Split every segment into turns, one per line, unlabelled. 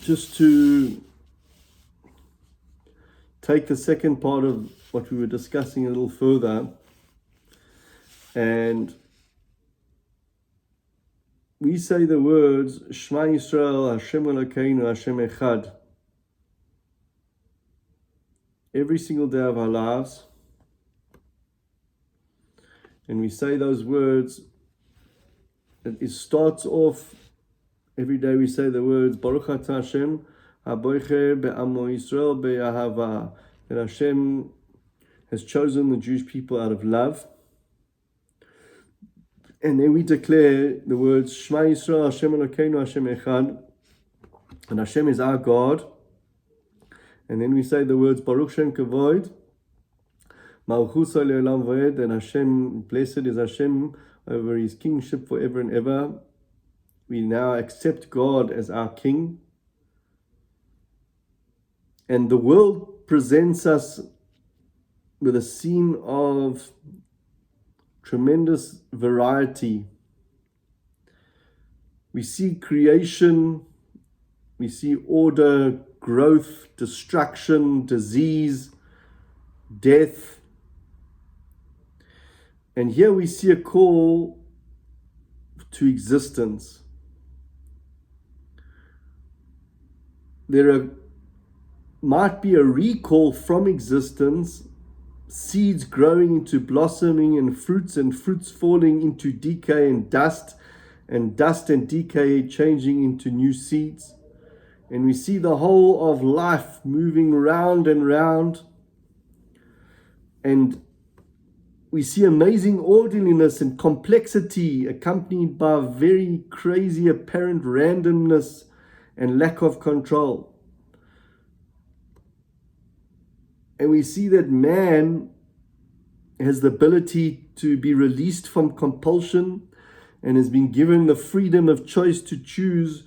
just to take the second part of what we were discussing a little further, and we say the words Shema Yisrael, Hashem Elokeinu, Hashem Echad every single day of our lives, and we say those words. It starts off every day. We say the words Baruch Atah Hashem Haboicher be'amo Yisrael be'ahava, that Hashem has chosen the Jewish people out of love. And then we declare the words Shema Yisrael, Hashem Elokeinu, Hashem Echad, and Hashem is our God. And then we say the words Baruch Shem Kavod Malchusa Le'olam Va'ed, and Hashem, blessed is Hashem over His kingship forever and ever. We now accept God as our King. And the world presents us with a scene of tremendous variety. We see creation, we see order, growth, destruction, disease, death. And here we see a call to existence. There might be a recall from existence, seeds growing into blossoming, and fruits falling into decay and dust and decay changing into new seeds. And we see the whole of life moving round and round. And we see amazing orderliness and complexity accompanied by very crazy apparent randomness and lack of control. And we see that man has the ability to be released from compulsion and has been given the freedom of choice to choose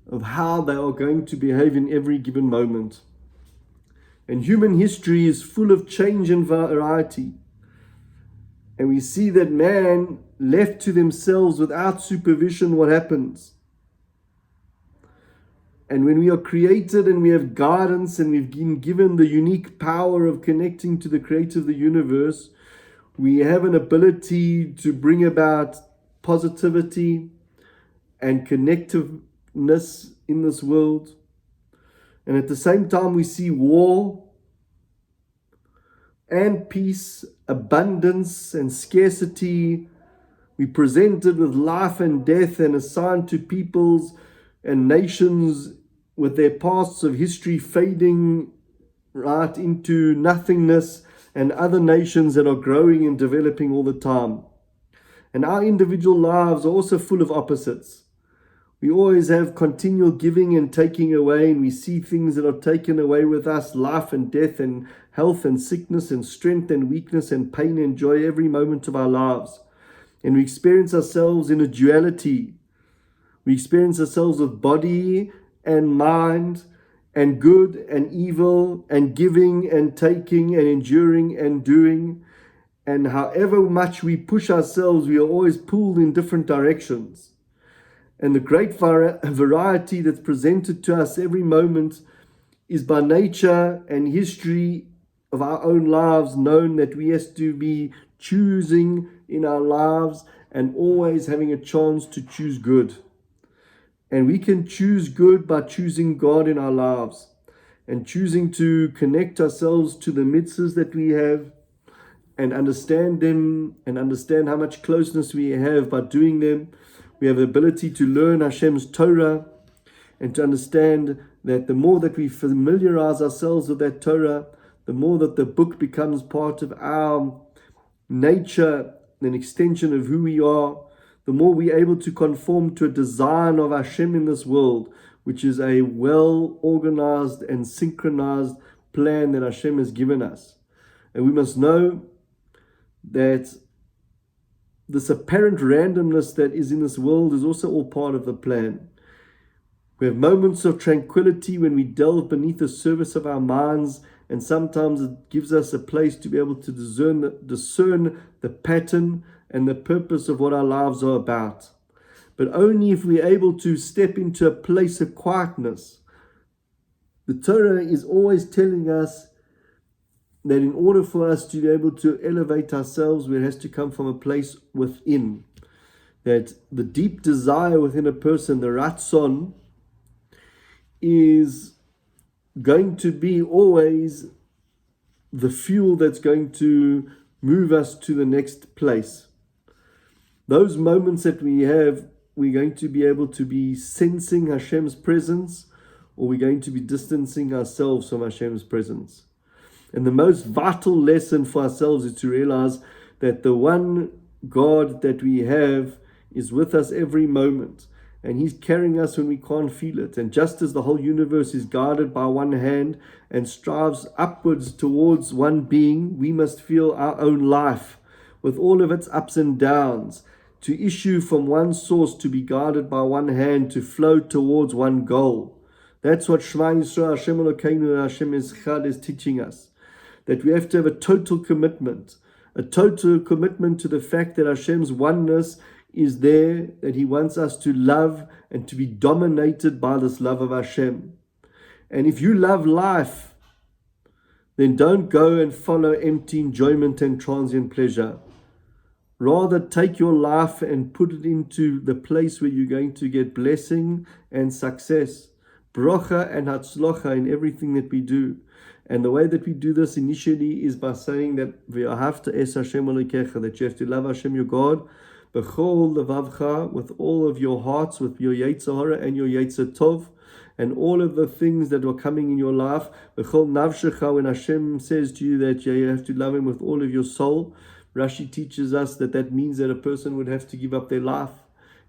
of how they are going to behave in every given moment. And human history is full of change and variety. And we see that man, left to themselves without supervision, what happens? And when we are created and we have guidance and we've been given the unique power of connecting to the creator of the universe, we have an ability to bring about positivity and connectiveness in this world. And at the same time, we see war and peace, abundance and scarcity. We presented with life and death and assigned to peoples and nations with their pasts of history fading right into nothingness, and other nations that are growing and developing all the time. And our individual lives are also full of opposites. We always have continual giving and taking away, and we see things that are taken away with us, life and death and health and sickness and strength and weakness and pain and joy every moment of our lives. And we experience ourselves in a duality. We experience ourselves with body and mind and good and evil and giving and taking and enduring and doing. And however much we push ourselves, we are always pulled in different directions. And the great variety that's presented to us every moment is by nature and history of our own lives known that we have to be choosing in our lives and always having a chance to choose good. And we can choose good by choosing God in our lives and choosing to connect ourselves to the mitzvahs that we have and understand them and understand how much closeness we have by doing them. We have the ability to learn Hashem's Torah and to understand that the more that we familiarize ourselves with that Torah, the more that the book becomes part of our nature, an extension of who we are, the more we're able to conform to a design of Hashem in this world, which is a well-organized and synchronized plan that Hashem has given us. And we must know that this apparent randomness that is in this world is also all part of the plan. We have moments of tranquility when we delve beneath the surface of our minds, and sometimes it gives us a place to be able to discern the pattern and the purpose of what our lives are about. but only if we're able to step into a place of quietness. The Torah is always telling us that in order for us to be able to elevate ourselves, it has to come from a place within. That the deep desire within a person, the ratzon, is going to be always the fuel that's going to move us to the next place. Those moments that we have, we're going to be able to be sensing Hashem's presence, or we're going to be distancing ourselves from Hashem's presence. And the most vital lesson for ourselves is to realize that the one God that we have is with us every moment. And He's carrying us when we can't feel it. And just as the whole universe is guarded by one hand and strives upwards towards one being, we must feel our own life with all of its ups and downs, to issue from one source, to be guarded by one hand, to flow towards one goal. That's what Shema Yisrael, Hashem Elokeinu, Hashem Echad is teaching us. That we have to have a total commitment to the fact that Hashem's oneness is there, that He wants us to love and to be dominated by this love of Hashem. And if you love life, then don't go and follow empty enjoyment and transient pleasure. Rather, take your life and put it into the place where you're going to get blessing and success, bracha and hatzlocha in everything that we do. And the way that we do this initially is by saying that v'ahavta es Hashem Elokecha, that you have to love Hashem your God, b'chol levavcha, with all of your hearts, with your yetzer hara and your yetzer tov, and all of the things that are coming in your life. B'chol navshecha, when Hashem says to you that you have to love Him with all of your soul, Rashi teaches us that that means that a person would have to give up their life.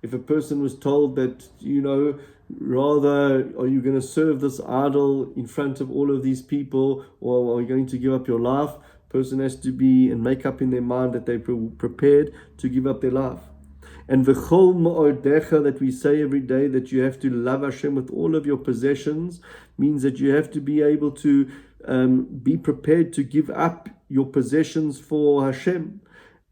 If a person was told that, rather are you going to serve this idol in front of all of these people, or are you going to give up your life? Person has to be and make up in their mind that they're prepared to give up their life. And v'chol ma'odecha, that we say every day, that you have to love Hashem with all of your possessions, means that you have to be able to be prepared to give up your possessions for Hashem.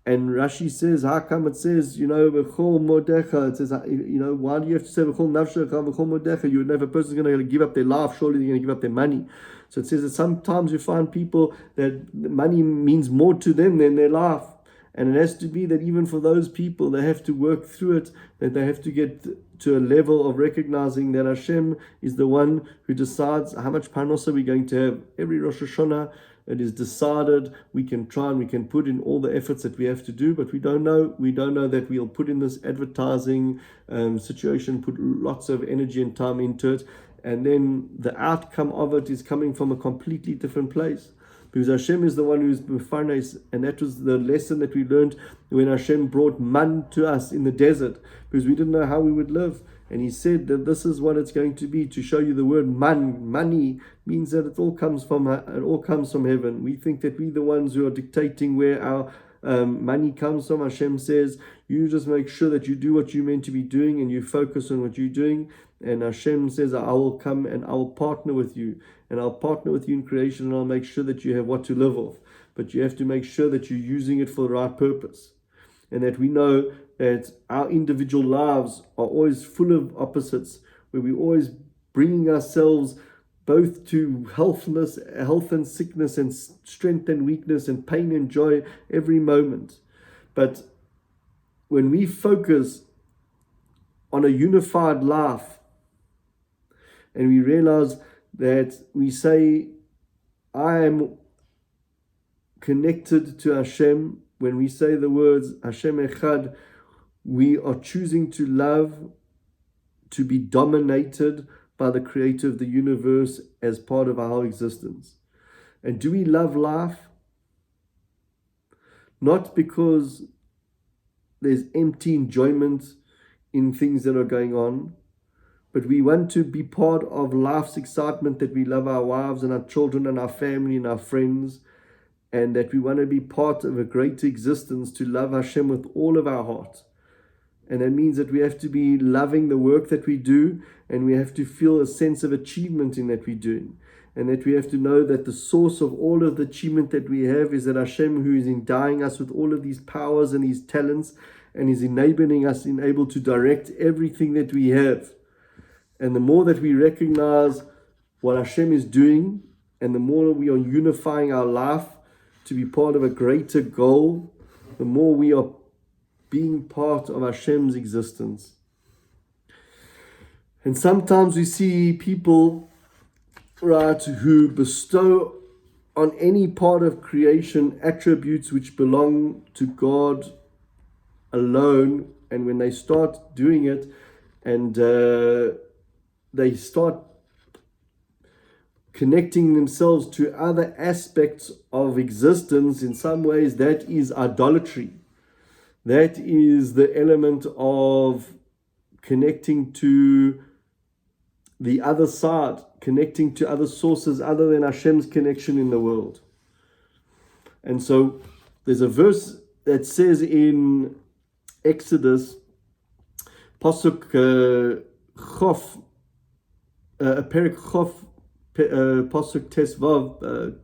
And Rashi says, how come it says, v'chol modecha? It says, why do you have to say v'chol nafshecha, v'chol modecha? You would know if a person's going to give up their life, surely they're going to give up their money. So it says that sometimes you find people that money means more to them than their life. And it has to be that even for those people, they have to work through it, that they have to get to a level of recognizing that Hashem is the one who decides how much parnosa we're going to have. Every Rosh Hashanah, it is decided. We can try and we can put in all the efforts that we have to do, but we don't know that we'll put in this advertising situation, put lots of energy and time into it, and then the outcome of it is coming from a completely different place. Because Hashem is the one who is mefarnes, and that was the lesson that we learned when Hashem brought man to us in the desert, because we didn't know how we would live. And He said that this is what it's going to be, to show you the word man. Money means that it all comes from heaven. We think that we're the ones who are dictating where our money comes from. Hashem says, you just make sure that you do what you're meant to be doing and you focus on what you're doing. And Hashem says, I will come and I will partner with you. And I'll partner with you in creation, and I'll make sure that you have what to live off. But you have to make sure that you're using it for the right purpose. And that we know that our individual lives are always full of opposites, where we're always bringing ourselves both to health and sickness, and strength and weakness, and pain and joy every moment. But when we focus on a unified life, and we realize that we say, I am connected to Hashem, when we say the words Hashem Echad, we are choosing to love, to be dominated by the Creator of the universe as part of our existence. And do we love life? Not because there's empty enjoyment in things that are going on, but we want to be part of life's excitement, that we love our wives and our children and our family and our friends, and that we want to be part of a greater existence, to love Hashem with all of our heart. And that means that we have to be loving the work that we do, and we have to feel a sense of achievement in that we're doing. And that we have to know that the source of all of the achievement that we have is that Hashem, who is endowing us with all of these powers and these talents, and is enabling us in able to direct everything that we have. And the more that we recognize what Hashem is doing, and the more we are unifying our life to be part of a greater goal, the more we are being part of Hashem's existence. And sometimes we see people, right, who bestow on any part of creation attributes which belong to God alone, and when they start doing it and they start connecting themselves to other aspects of existence, in some ways that is idolatry. That is the element of connecting to the other side, connecting to other sources other than Hashem's connection in the world. And so there's a verse that says in Exodus, Pasuk Chof, Perek Chof, Pasuk Tesvav,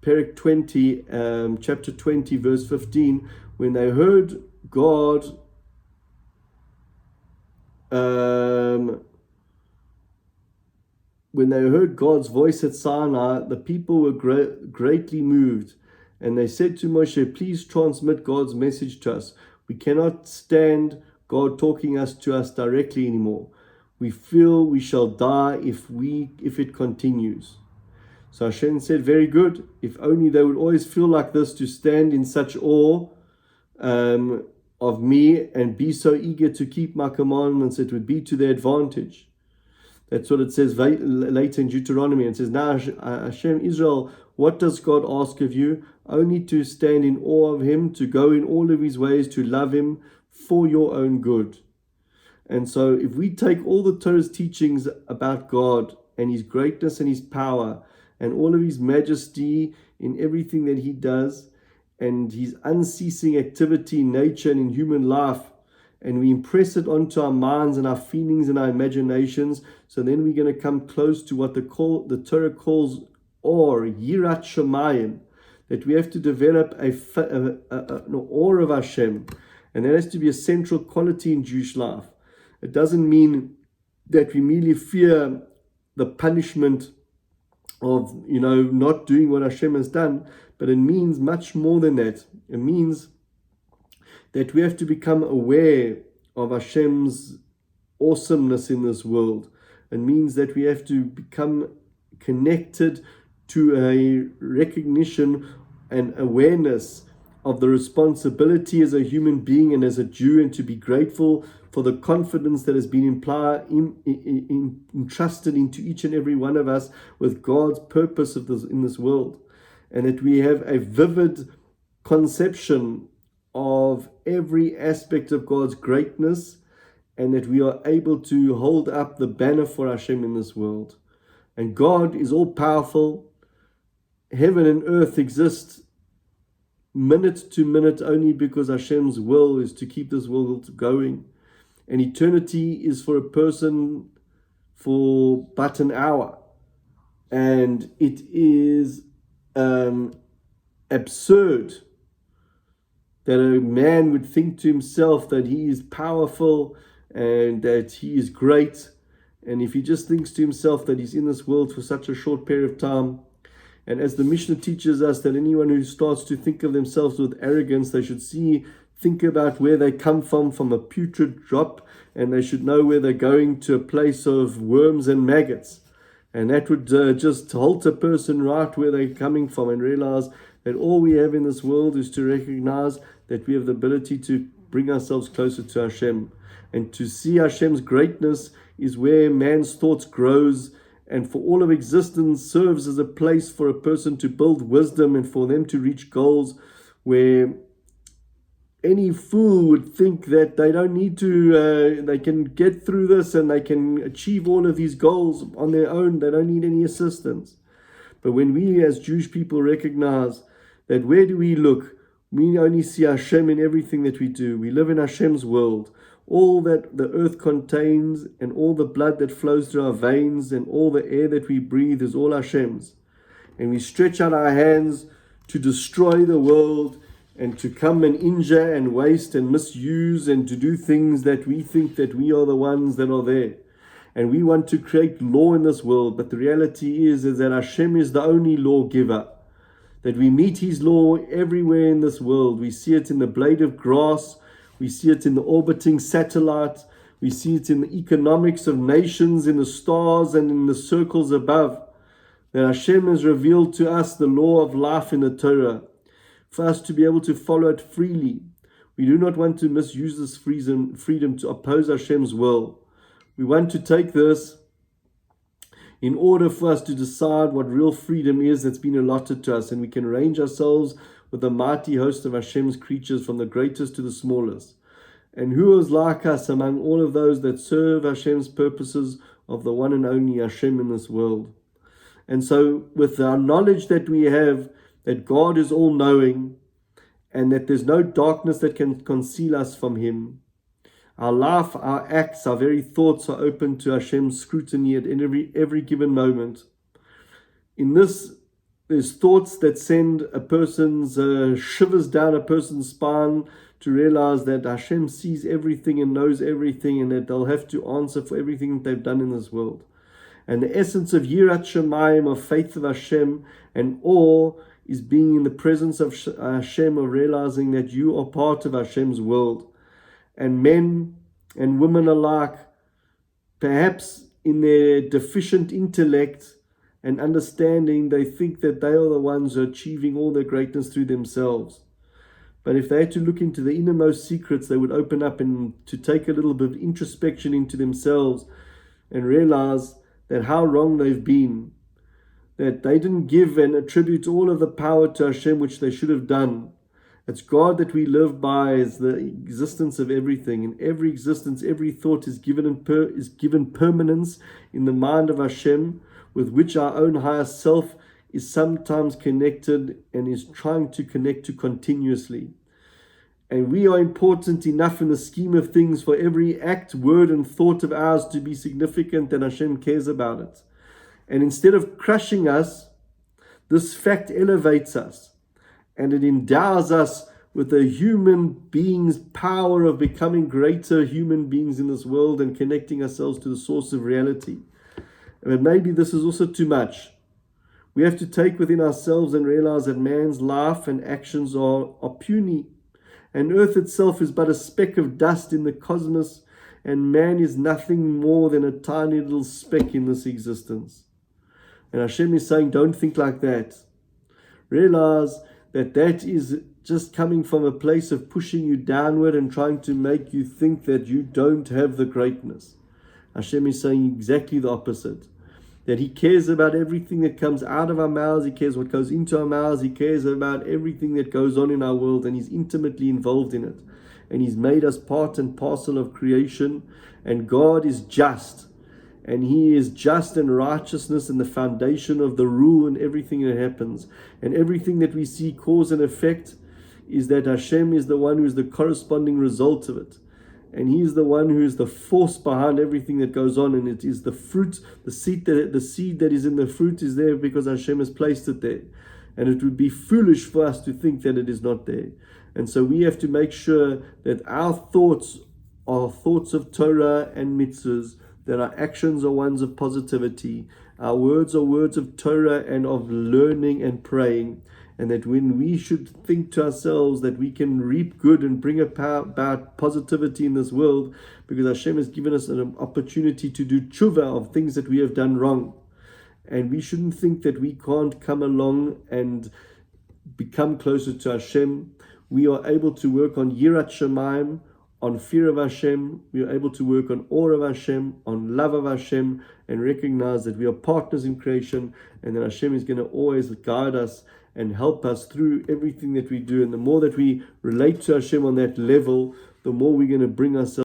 Perek 20, chapter 20, verse 15, when they heard God when they heard God's voice at Sinai, the people were greatly moved, and they said to Moshe, please transmit God's message to us. We cannot stand God talking to us directly anymore. We feel we shall die if it continues. So Hashem said, very good. If only they would always feel like this, to stand in such awe of me and be so eager to keep my commandments, it would be to their advantage. That's what it says later in Deuteronomy. It says, now Hashem, Israel, what does God ask of you? Only to stand in awe of Him, to go in all of His ways, to love Him for your own good. And so if we take all the Torah's teachings about God and His greatness and His power and all of His majesty in everything that He does, and His unceasing activity in nature and in human life, and we impress it onto our minds and our feelings and our imaginations, so then we're going to come close to what the Torah calls or Yirat Shamayim, that we have to develop an awe of Hashem, and that has to be a central quality in Jewish life. It doesn't mean that we merely fear the punishment of not doing what Hashem has done, but it means much more than that. It means that we have to become aware of Hashem's awesomeness in this world. It means that we have to become connected to a recognition and awareness of the responsibility as a human being and as a Jew, and to be grateful for the confidence that has been entrusted into each and every one of us with God's purpose in this world. And that we have a vivid conception of every aspect of God's greatness, and that we are able to hold up the banner for Hashem in this world. And God is all powerful. Heaven and earth exist minute to minute only because Hashem's will is to keep this world going. And eternity is for a person for but an hour. And it is absurd that a man would think to himself that he is powerful and that he is great. And if he just thinks to himself that he's in this world for such a short period of time, and as the Mishnah teaches us that anyone who starts to think of themselves with arrogance, they should think about where they come from a putrid drop, and they should know where they're going, to a place of worms and maggots. And that would just halt a person right where they're coming from, and realize that all we have in this world is to recognize that we have the ability to bring ourselves closer to Hashem. And to see Hashem's greatness is where man's thoughts grows, and for all of existence serves as a place for a person to build wisdom and for them to reach goals where any fool would think that they don't need to, they can get through this and they can achieve all of these goals on their own. They don't need any assistance. But when we as Jewish people recognize that, where do we look? We only see Hashem in everything that we do. We live in Hashem's world. All that the earth contains and all the blood that flows through our veins and all the air that we breathe is all Hashem's. And we stretch out our hands to destroy the world, and to come and injure and waste and misuse and to do things that we think that we are the ones that are there. And we want to create law in this world, but the reality is that Hashem is the only lawgiver. That we meet His law everywhere in this world. We see it in the blade of grass, we see it in the orbiting satellite, we see it in the economics of nations, in the stars and in the circles above. That Hashem has revealed to us the law of life in the Torah, for us to be able to follow it freely. We do not want to misuse this freedom to oppose Hashem's will. We want to take this in order for us to decide what real freedom is that's been allotted to us, and we can arrange ourselves with a mighty host of Hashem's creatures from the greatest to the smallest. And who is like us among all of those that serve Hashem's purposes of the one and only Hashem in this world? And so with our knowledge that we have, that God is all-knowing, and that there's no darkness that can conceal us from Him, our life, our acts, our very thoughts are open to Hashem's scrutiny at every given moment. In this, there's thoughts that send a person's shivers down a person's spine to realize that Hashem sees everything and knows everything, and that they'll have to answer for everything that they've done in this world. And the essence of Yirat Shamayim, of faith of Hashem and awe, is being in the presence of Hashem, of realizing that you are part of Hashem's world. And men and women alike, perhaps in their deficient intellect and understanding, they think that they are the ones who are achieving all their greatness through themselves. But if they had to look into the innermost secrets, they would open up and to take a little bit of introspection into themselves and realize that how wrong they've been, that they didn't give and attribute all of the power to Hashem which they should have done. It's God that we live by as the existence of everything. In every existence, every thought is given permanence in the mind of Hashem, with which our own higher self is sometimes connected and is trying to connect to continuously. And we are important enough in the scheme of things for every act, word, and thought of ours to be significant, that Hashem cares about it. And instead of crushing us, this fact elevates us. And it endows us with the human being's power of becoming greater human beings in this world and connecting ourselves to the source of reality. But maybe this is also too much. We have to take within ourselves and realize that man's life and actions are puny. And earth itself is but a speck of dust in the cosmos, and man is nothing more than a tiny little speck in this existence. And Hashem is saying, don't think like that. Realize that is just coming from a place of pushing you downward and trying to make you think that you don't have the greatness. Hashem is saying exactly the opposite. That He cares about everything that comes out of our mouths. He cares what goes into our mouths. He cares about everything that goes on in our world, and He's intimately involved in it. And He's made us part and parcel of creation. And God is just. And He is just and righteousness and the foundation of the rule in everything that happens. And everything that we see cause and effect is that Hashem is the one who is the corresponding result of it. And He is the one who is the force behind everything that goes on. And it is the fruit, the seed that is in the fruit is there because Hashem has placed it there. And it would be foolish for us to think that it is not there. And so we have to make sure that our thoughts are thoughts of Torah and mitzvahs, that our actions are ones of positivity, our words are words of Torah and of learning and praying, and that when we should think to ourselves that we can reap good and bring about positivity in this world, because Hashem has given us an opportunity to do tshuva of things that we have done wrong. And we shouldn't think that we can't come along and become closer to Hashem. We are able to work on Yirat Shamayim, on fear of Hashem. We are able to work on awe of Hashem, on love of Hashem, and recognize that we are partners in creation, and that Hashem is going to always guide us and help us through everything that we do. And the more that we relate to Hashem on that level, the more we're going to bring ourselves